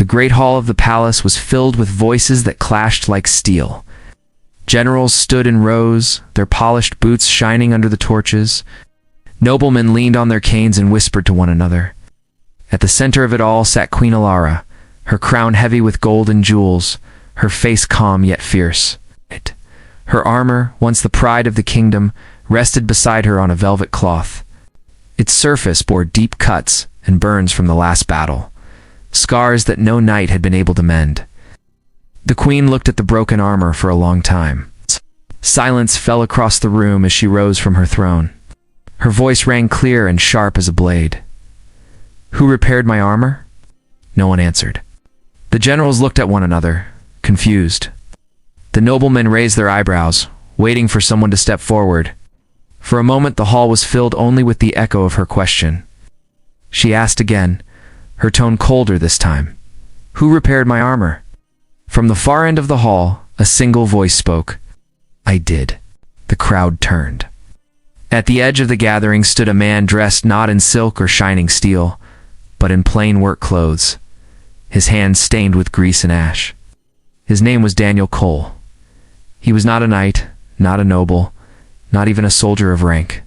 The great hall of the palace was filled with voices that clashed like steel. Generals stood in rows, their polished boots shining under the torches. Noblemen leaned on their canes and whispered to one another. At the center of it all sat Queen Alara, her crown heavy with gold and jewels, her face calm yet fierce. Her armor, once the pride of the kingdom, rested beside her on a velvet cloth. Its surface bore deep cuts and burns from the last battle, scars that no knight had been able to mend. The queen looked at the broken armor for a long time. Silence fell across the room as she rose from her throne. Her voice rang clear and sharp as a blade. "Who repaired my armor?" No one answered. The generals looked at one another, confused. The noblemen raised their eyebrows, waiting for someone to step forward. For a moment the hall was filled only with the echo of her question. She asked again, her tone colder this time. "Who repaired my armor?" From the far end of the hall, a single voice spoke. "I did." The crowd turned. At the edge of the gathering stood a man dressed not in silk or shining steel, but in plain work clothes, his hands stained with grease and ash. His name was Daniel Cole. He was not a knight, not a noble, not even a soldier of rank.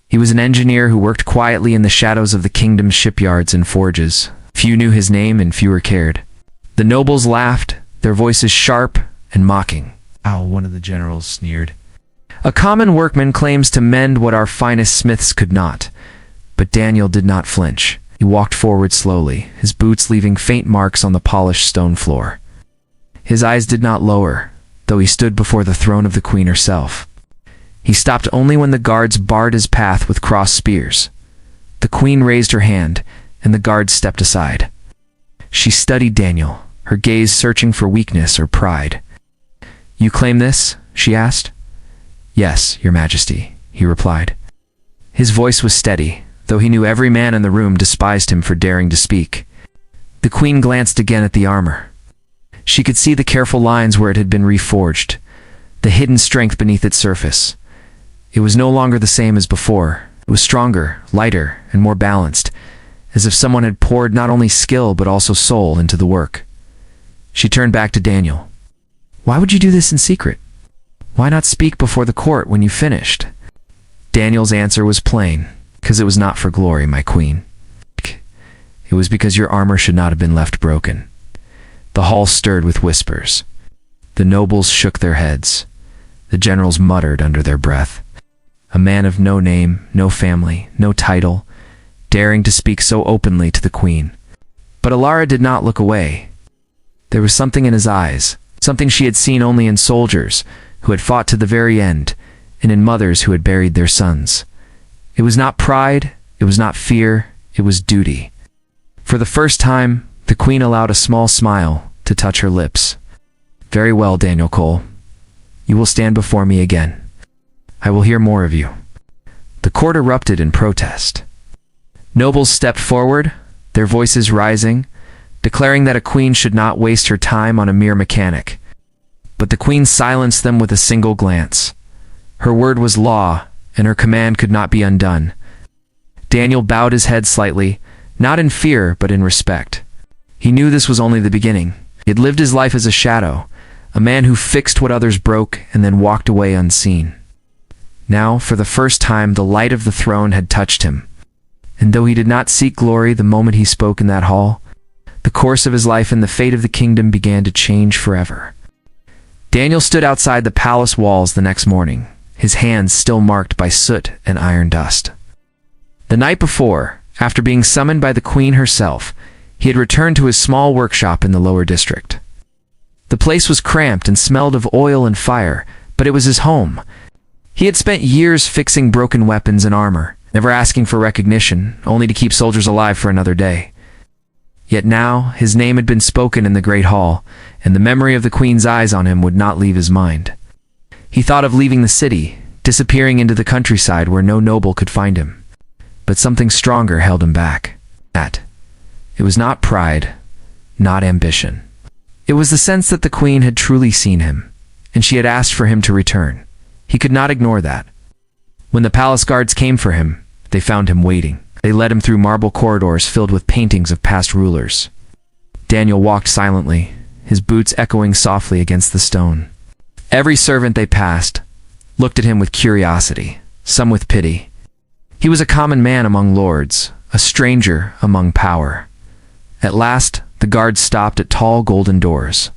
He was an engineer who worked quietly in the shadows of the kingdom's shipyards and forges. Few knew his name and fewer cared. The nobles laughed, their voices sharp and mocking. "Ow," one of the generals sneered. "A common workman claims to mend what our finest smiths could not." But Daniel did not flinch. He walked forward slowly, his boots leaving faint marks on the polished stone floor. His eyes did not lower, though he stood before the throne of the queen herself. He stopped only when the guards barred his path with crossed spears. The queen raised her hand, and the guards stepped aside. She studied Daniel, her gaze searching for weakness or pride. "You claim this?" she asked. "Yes, Your Majesty," he replied. His voice was steady, though he knew every man in the room despised him for daring to speak. The queen glanced again at the armor. She could see the careful lines where it had been reforged, the hidden strength beneath its surface. It was no longer the same as before. It was stronger, lighter, and more balanced, as if someone had poured not only skill but also soul into the work. She turned back to Daniel. "Why would you do this in secret? Why not speak before the court when you finished?" Daniel's answer was plain. "Because it was not for glory, my queen. It was because your armor should not have been left broken." The hall stirred with whispers. The nobles shook their heads. The generals muttered under their breath. A man of no name, no family, no title, daring to speak so openly to the queen. But Alara did not look away. There was something in his eyes, something she had seen only in soldiers who had fought to the very end, and in mothers who had buried their sons. It was not pride, it was not fear, it was duty. For the first time, the queen allowed a small smile to touch her lips. "Very well, Daniel Cole. You will stand before me again. I will hear more of you." The court erupted in protest. Nobles stepped forward, their voices rising, declaring that a queen should not waste her time on a mere mechanic. But the queen silenced them with a single glance. Her word was law, and her command could not be undone. Daniel bowed his head slightly, not in fear but in respect. He knew this was only the beginning. He had lived his life as a shadow, a man who fixed what others broke and then walked away unseen. Now, for the first time, the light of the throne had touched him. And though he did not seek glory the moment he spoke in that hall, the course of his life and the fate of the kingdom began to change forever. Daniel stood outside the palace walls the next morning, his hands still marked by soot and iron dust. The night before, after being summoned by the queen herself, he had returned to his small workshop in the lower district. The place was cramped and smelled of oil and fire, but it was his home. He had spent years fixing broken weapons and armor, never asking for recognition, only to keep soldiers alive for another day. Yet now, his name had been spoken in the great hall, and the memory of the queen's eyes on him would not leave his mind. He thought of leaving the city, disappearing into the countryside where no noble could find him. But something stronger held him back. It was not pride, not ambition. It was the sense that the queen had truly seen him, and she had asked for him to return. He could not ignore that. When the palace guards came for him, they found him waiting. They led him through marble corridors filled with paintings of past rulers. Daniel walked silently, his boots echoing softly against the stone. Every servant they passed looked at him with curiosity, some with pity. He was a common man among lords, a stranger among power. At last, the guards stopped at tall golden doors.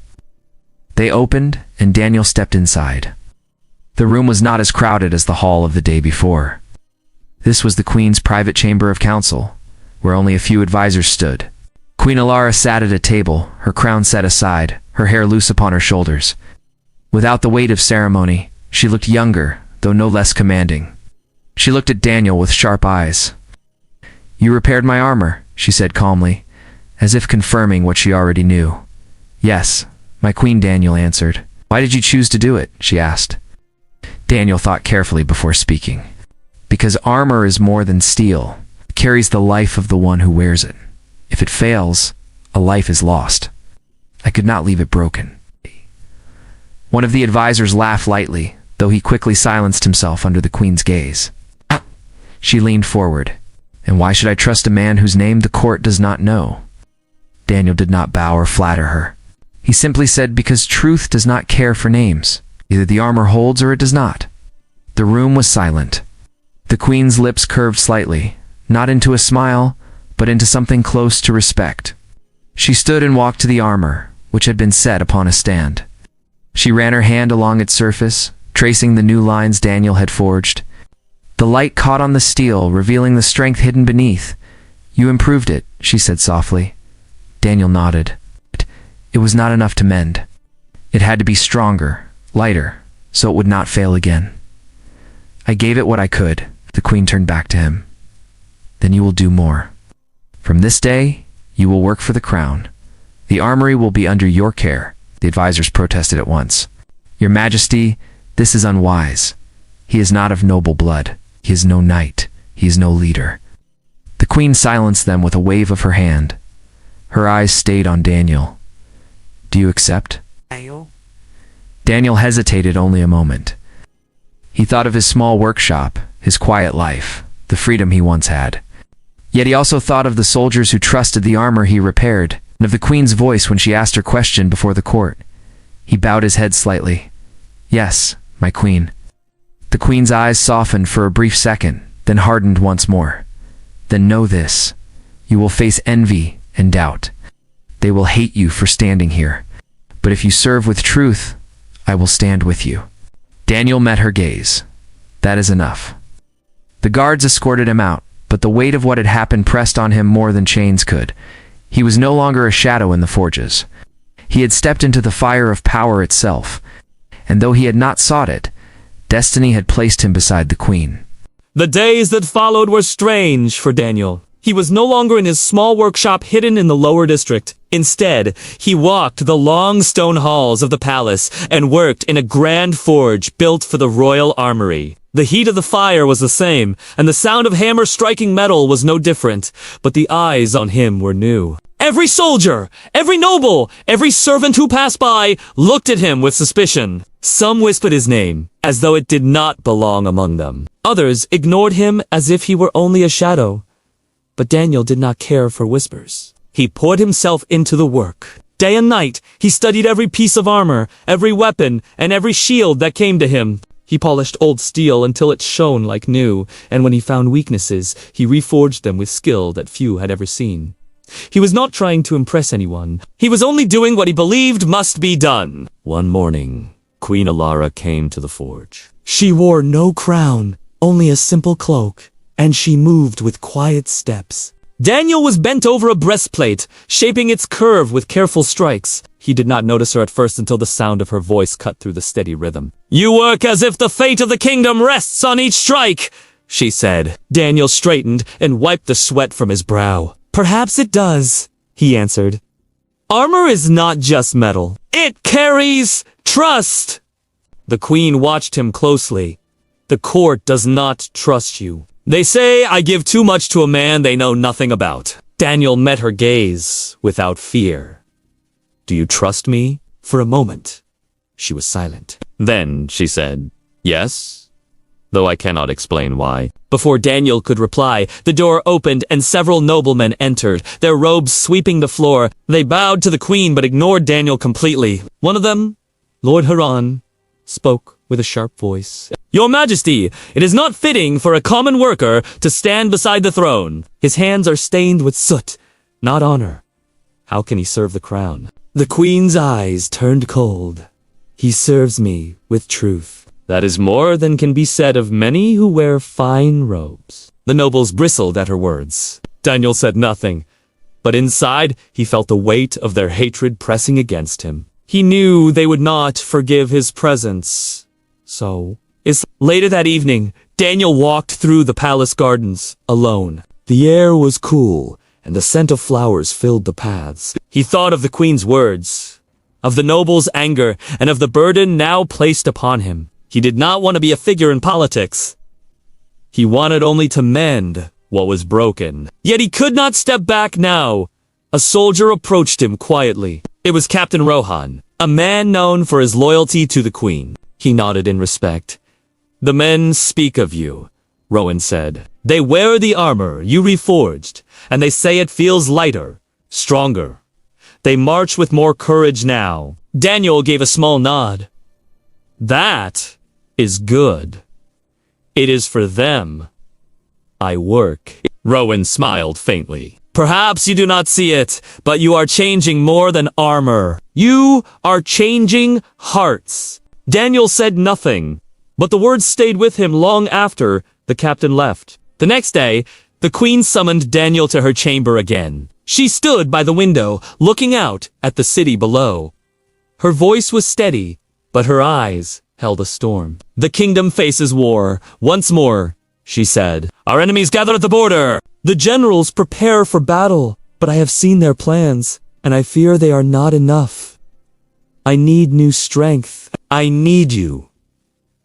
They opened, and Daniel stepped inside. The room was not as crowded as the hall of the day before. This was the Queen's private chamber of council, where only a few advisors stood. Queen Alara sat at a table, her crown set aside, her hair loose upon her shoulders. Without the weight of ceremony, she looked younger, though no less commanding. She looked at Daniel with sharp eyes. "You repaired my armor," she said calmly, as if confirming what she already knew. "Yes, my queen," Daniel answered. "Why did you choose to do it?" she asked. Daniel thought carefully before speaking. "Because armor is more than steel. It carries the life of the one who wears it. If it fails, a life is lost. I could not leave it broken." One of the advisors laughed lightly, though he quickly silenced himself under the queen's gaze. She leaned forward. "And why should I trust a man whose name the court does not know?" Daniel did not bow or flatter her. He simply said, "Because truth does not care for names. Either the armor holds or it does not." The room was silent. The queen's lips curved slightly, not into a smile, but into something close to respect. She stood and walked to the armor, which had been set upon a stand. She ran her hand along its surface, tracing the new lines Daniel had forged. The light caught on the steel, revealing the strength hidden beneath. "You improved it," she said softly. Daniel nodded. It was not enough to mend. It had to be stronger, lighter, so it would not fail again. "I gave it what I could," the queen turned back to him. "Then you will do more. From this day, you will work for the crown. The armory will be under your care," the advisors protested at once. "Your Majesty, this is unwise. He is not of noble blood. He is no knight. He is no leader." The queen silenced them with a wave of her hand. Her eyes stayed on Daniel. "Do you accept?" Daniel hesitated only a moment. He thought of his small workshop, his quiet life, the freedom he once had. Yet he also thought of the soldiers who trusted the armor he repaired, and of the queen's voice when she asked her question before the court. He bowed his head slightly. "Yes, my queen." The queen's eyes softened for a brief second, then hardened once more. "Then know this. You will face envy and doubt. They will hate you for standing here. But if you serve with truth, I will stand with you." Daniel met her gaze. "That is enough." The guards escorted him out, but the weight of what had happened pressed on him more than chains could. He was no longer a shadow in the forges. He had stepped into the fire of power itself, and though he had not sought it, destiny had placed him beside the queen. The days that followed were strange for Daniel. He was no longer in his small workshop hidden in the lower district. Instead, he walked the long stone halls of the palace and worked in a grand forge built for the royal armory. The heat of the fire was the same, and the sound of hammer striking metal was no different, but the eyes on him were new. Every soldier, every noble, every servant who passed by looked at him with suspicion. Some whispered his name, as though it did not belong among them. Others ignored him as if he were only a shadow. But Daniel did not care for whispers. He poured himself into the work. Day and night, he studied every piece of armor, every weapon, and every shield that came to him. He polished old steel until it shone like new, and when he found weaknesses, he reforged them with skill that few had ever seen. He was not trying to impress anyone. He was only doing what he believed must be done. One morning, Queen Alara came to the forge. She wore no crown, only a simple cloak, and she moved with quiet steps. Daniel was bent over a breastplate, shaping its curve with careful strikes. He did not notice her at first until the sound of her voice cut through the steady rhythm. "You work as if the fate of the kingdom rests on each strike," she said. Daniel straightened and wiped the sweat from his brow. "Perhaps it does," he answered. "Armor is not just metal. It carries trust." The queen watched him closely. "The court does not trust you. They say I give too much to a man they know nothing about." Daniel met her gaze without fear. "Do you trust me?" For a moment, she was silent. Then she said, "Yes, though I cannot explain why. Before Daniel could reply, the door opened and several noblemen entered, their robes sweeping the floor. They bowed to the queen but ignored Daniel completely. One of them, Lord Haran, spoke with a sharp voice. Your Majesty, it is not fitting for a common worker to stand beside the throne. His hands are stained with soot, not honor. How can he serve the crown? The queen's eyes turned cold. He serves me with truth. That is more than can be said of many who wear fine robes. The nobles bristled at her words. Daniel said nothing, but inside he felt the weight of their hatred pressing against him. He knew they would not forgive his presence. Later that evening, Daniel walked through the palace gardens, alone. The air was cool, and the scent of flowers filled the paths. He thought of the queen's words, of the noble's anger, and of the burden now placed upon him. He did not want to be a figure in politics. He wanted only to mend what was broken. Yet he could not step back now. A soldier approached him quietly. It was Captain Rohan, a man known for his loyalty to the queen. He nodded in respect. The men speak of you, Rowan said. They wear the armor you reforged, and they say it feels lighter, stronger. They march with more courage now. Daniel gave a small nod. That is good. It is for them I work. Rowan smiled faintly. Perhaps you do not see it, but you are changing more than armor. You are changing hearts. Daniel said nothing, but the words stayed with him long after the captain left. The next day, the queen summoned Daniel to her chamber again. She stood by the window, looking out at the city below. Her voice was steady, but her eyes held a storm. The kingdom faces war. Once more, she said. Our enemies gather at the border. The generals prepare for battle, but I have seen their plans, and I fear they are not enough. I need new strength. I need you.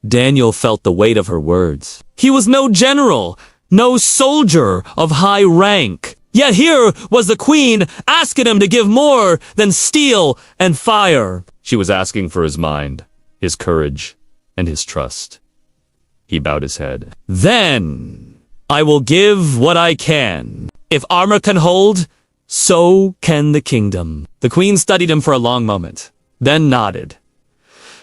Daniel felt the weight of her words. He was no general, no soldier of high rank. Yet here was the queen asking him to give more than steel and fire. She was asking for his mind, his courage, and his trust. He bowed his head. Then I will give what I can. If armor can hold, so can the kingdom. The queen studied him for a long moment, then nodded.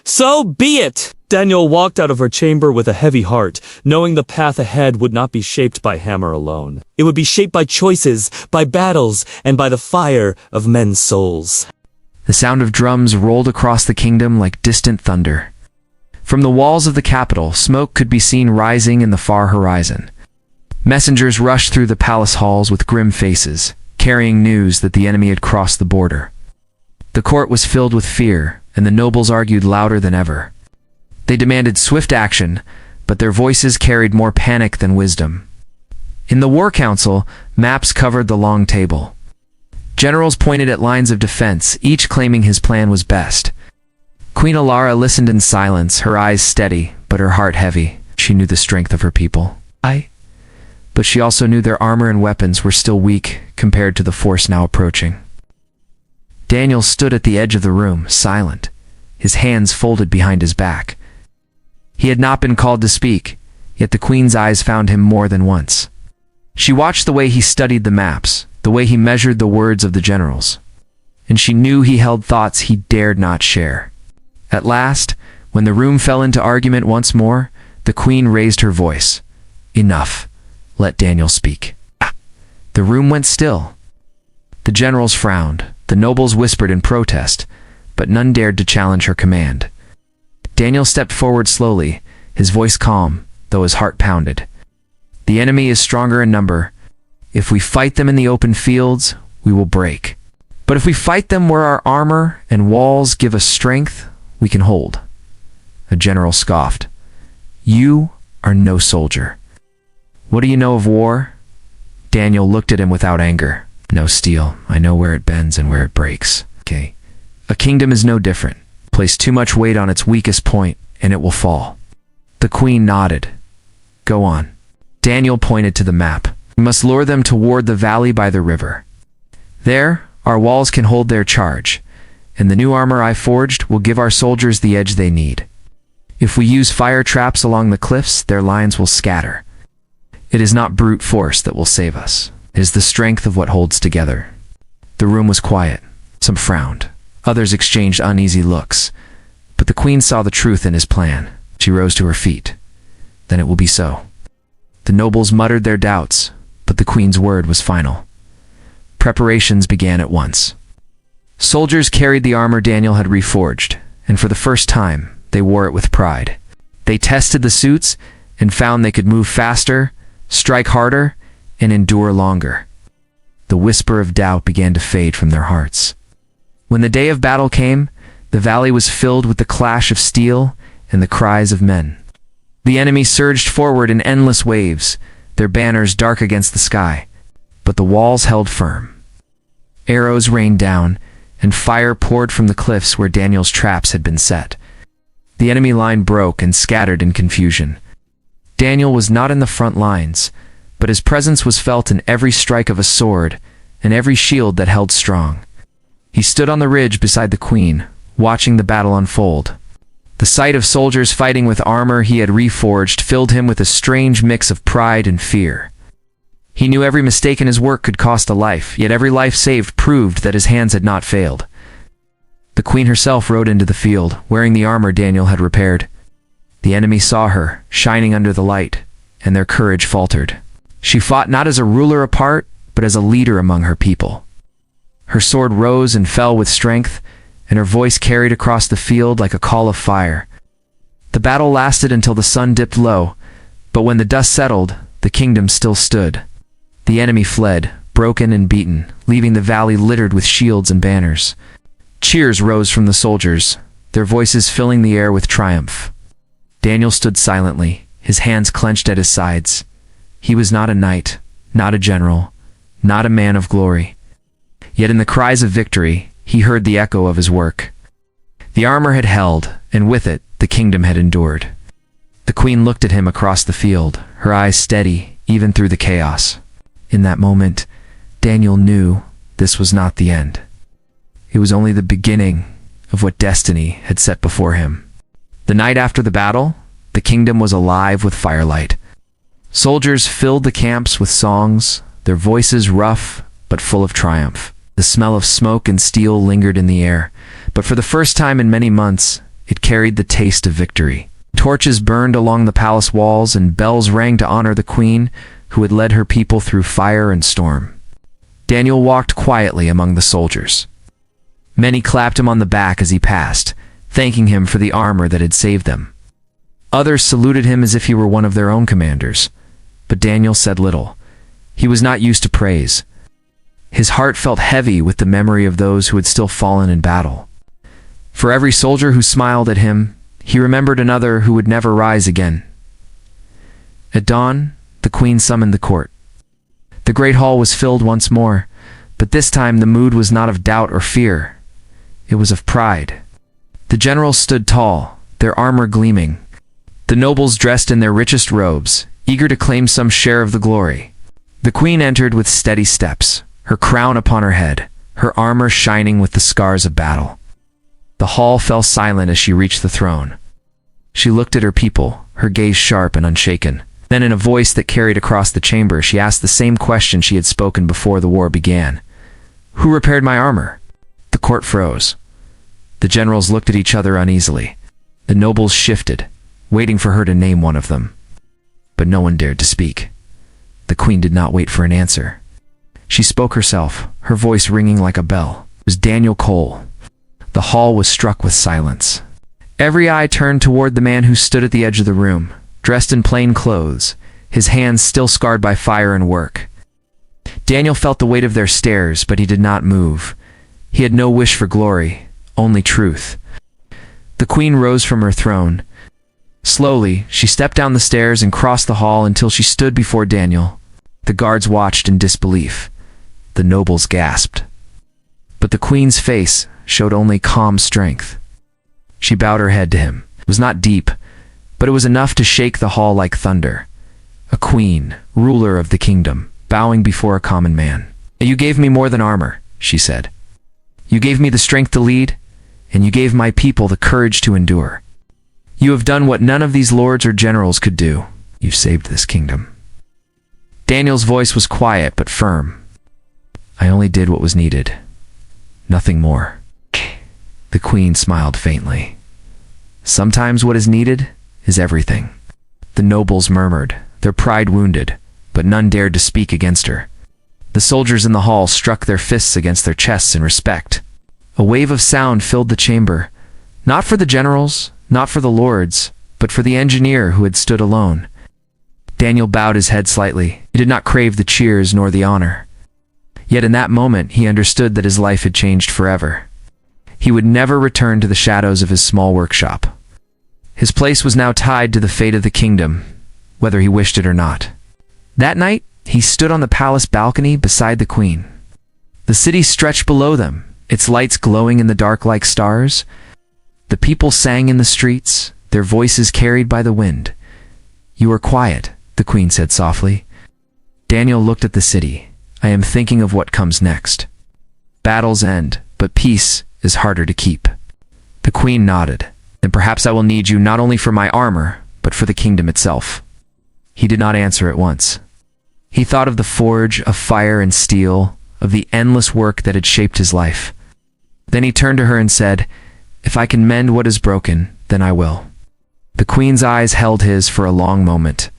So be it! Daniel walked out of her chamber with a heavy heart, knowing the path ahead would not be shaped by hammer alone. It would be shaped by choices, by battles, and by the fire of men's souls. The sound of drums rolled across the kingdom like distant thunder. From the walls of the capital, smoke could be seen rising in the far horizon. Messengers rushed through the palace halls with grim faces, carrying news that the enemy had crossed the border. The court was filled with fear, and the nobles argued louder than ever. They demanded swift action, but their voices carried more panic than wisdom. In the War Council, maps covered the long table. Generals pointed at lines of defense, each claiming his plan was best. Queen Alara listened in silence, her eyes steady, but her heart heavy. She knew the strength of her people. But she also knew their armor and weapons were still weak compared to the force now approaching. Daniel stood at the edge of the room, silent, his hands folded behind his back. He had not been called to speak, yet the queen's eyes found him more than once. She watched the way he studied the maps, the way he measured the words of the generals, and she knew he held thoughts he dared not share. At last, when the room fell into argument once more, the queen raised her voice. Enough. Let Daniel speak. The room went still. The generals frowned, the nobles whispered in protest, but none dared to challenge her command. Daniel stepped forward slowly, his voice calm, though his heart pounded. The enemy is stronger in number. If we fight them in the open fields, we will break. But if we fight them where our armor and walls give us strength, we can hold. A general scoffed. You are no soldier. What do you know of war? Daniel looked at him without anger. No steel. I know where it bends and where it breaks. Okay. A kingdom is no different. Place too much weight on its weakest point, and it will fall. The queen nodded. Go on. Daniel pointed to the map. We must lure them toward the valley by the river. There, our walls can hold their charge, and the new armor I forged will give our soldiers the edge they need. If we use fire traps along the cliffs, their lines will scatter. It is not brute force that will save us. It is the strength of what holds together." The room was quiet. Some frowned. Others exchanged uneasy looks. But the queen saw the truth in his plan. She rose to her feet. "Then it will be so." The nobles muttered their doubts, but the queen's word was final. Preparations began at once. Soldiers carried the armor Daniel had reforged, and for the first time, they wore it with pride. They tested the suits and found they could move faster, strike harder, and endure longer. The whisper of doubt began to fade from their hearts. When the day of battle came, the valley was filled with the clash of steel and the cries of men. The enemy surged forward in endless waves, their banners dark against the sky, but the walls held firm. Arrows rained down, and fire poured from the cliffs where Daniel's traps had been set. The enemy line broke and scattered in confusion. Daniel was not in the front lines, but his presence was felt in every strike of a sword and every shield that held strong. He stood on the ridge beside the queen, watching the battle unfold. The sight of soldiers fighting with armor he had reforged filled him with a strange mix of pride and fear. He knew every mistake in his work could cost a life, yet every life saved proved that his hands had not failed. The queen herself rode into the field, wearing the armor Daniel had repaired. The enemy saw her, shining under the light, and their courage faltered. She fought not as a ruler apart, but as a leader among her people. Her sword rose and fell with strength, and her voice carried across the field like a call of fire. The battle lasted until the sun dipped low, but when the dust settled, the kingdom still stood. The enemy fled, broken and beaten, leaving the valley littered with shields and banners. Cheers rose from the soldiers, their voices filling the air with triumph. Daniel stood silently, his hands clenched at his sides. He was not a knight, not a general, not a man of glory. Yet in the cries of victory, he heard the echo of his work. The armor had held, and with it, the kingdom had endured. The queen looked at him across the field, her eyes steady, even through the chaos. In that moment, Daniel knew this was not the end. It was only the beginning of what destiny had set before him. The night after the battle, the kingdom was alive with firelight. Soldiers filled the camps with songs, their voices rough but full of triumph. The smell of smoke and steel lingered in the air, but for the first time in many months, it carried the taste of victory. Torches burned along the palace walls and bells rang to honor the queen who had led her people through fire and storm. Daniel walked quietly among the soldiers. Many clapped him on the back as he passed, thanking him for the armor that had saved them. Others saluted him as if he were one of their own commanders, but Daniel said little. He was not used to praise. His heart felt heavy with the memory of those who had still fallen in battle. For every soldier who smiled at him, he remembered another who would never rise again. At dawn, the queen summoned the court. The great hall was filled once more, but this time the mood was not of doubt or fear. It was of pride. The generals stood tall, their armor gleaming. The nobles dressed in their richest robes, eager to claim some share of the glory. The queen entered with steady steps, her crown upon her head, her armor shining with the scars of battle. The hall fell silent as she reached the throne. She looked at her people, her gaze sharp and unshaken. Then in a voice that carried across the chamber, she asked the same question she had spoken before the war began. "Who repaired my armor?" The court froze. The generals looked at each other uneasily. The nobles shifted, waiting for her to name one of them. But no one dared to speak. The queen did not wait for an answer. She spoke herself, her voice ringing like a bell. It was Daniel Cole. The hall was struck with silence. Every eye turned toward the man who stood at the edge of the room, dressed in plain clothes, his hands still scarred by fire and work. Daniel felt the weight of their stares, but he did not move. He had no wish for glory, only truth. The queen rose from her throne. Slowly, she stepped down the stairs and crossed the hall until she stood before Daniel. The guards watched in disbelief. The nobles gasped. But the queen's face showed only calm strength. She bowed her head to him. It was not deep, but it was enough to shake the hall like thunder. A queen, ruler of the kingdom, bowing before a common man. "You gave me more than armor," she said. "You gave me the strength to lead, and you gave my people the courage to endure. You have done what none of these lords or generals could do. You've saved this kingdom. Daniel's voice was quiet but firm. I only did what was needed. Nothing more. The queen smiled faintly. Sometimes what is needed is everything. The nobles murmured, their pride wounded, but none dared to speak against her. The soldiers in the hall struck their fists against their chests in respect. A wave of sound filled the chamber, not for the generals, not for the lords, but for the engineer who had stood alone. Daniel bowed his head slightly. He did not crave the cheers nor the honor. Yet in that moment he understood that his life had changed forever. He would never return to the shadows of his small workshop. His place was now tied to the fate of the kingdom, whether he wished it or not. That night, he stood on the palace balcony beside the queen. The city stretched below them, its lights glowing in the dark like stars. The people sang in the streets, their voices carried by the wind. You are quiet, the queen said softly. Daniel looked at the city. I am thinking of what comes next. Battles end, but peace is harder to keep. The queen nodded. Then perhaps I will need you not only for my armor, but for the kingdom itself. He did not answer at once. He thought of the forge of fire and steel, of the endless work that had shaped his life. Then he turned to her and said, If I can mend what is broken, then I will. The queen's eyes held his for a long moment.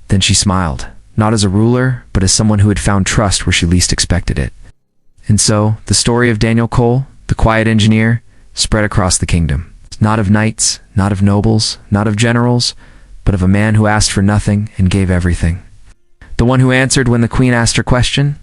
Then she smiled, not as a ruler, but as someone who had found trust where she least expected it. And so, the story of Daniel Cole, the quiet engineer, spread across the kingdom. Not of knights, not of nobles, not of generals, but of a man who asked for nothing and gave everything. The one who answered when the queen asked her question,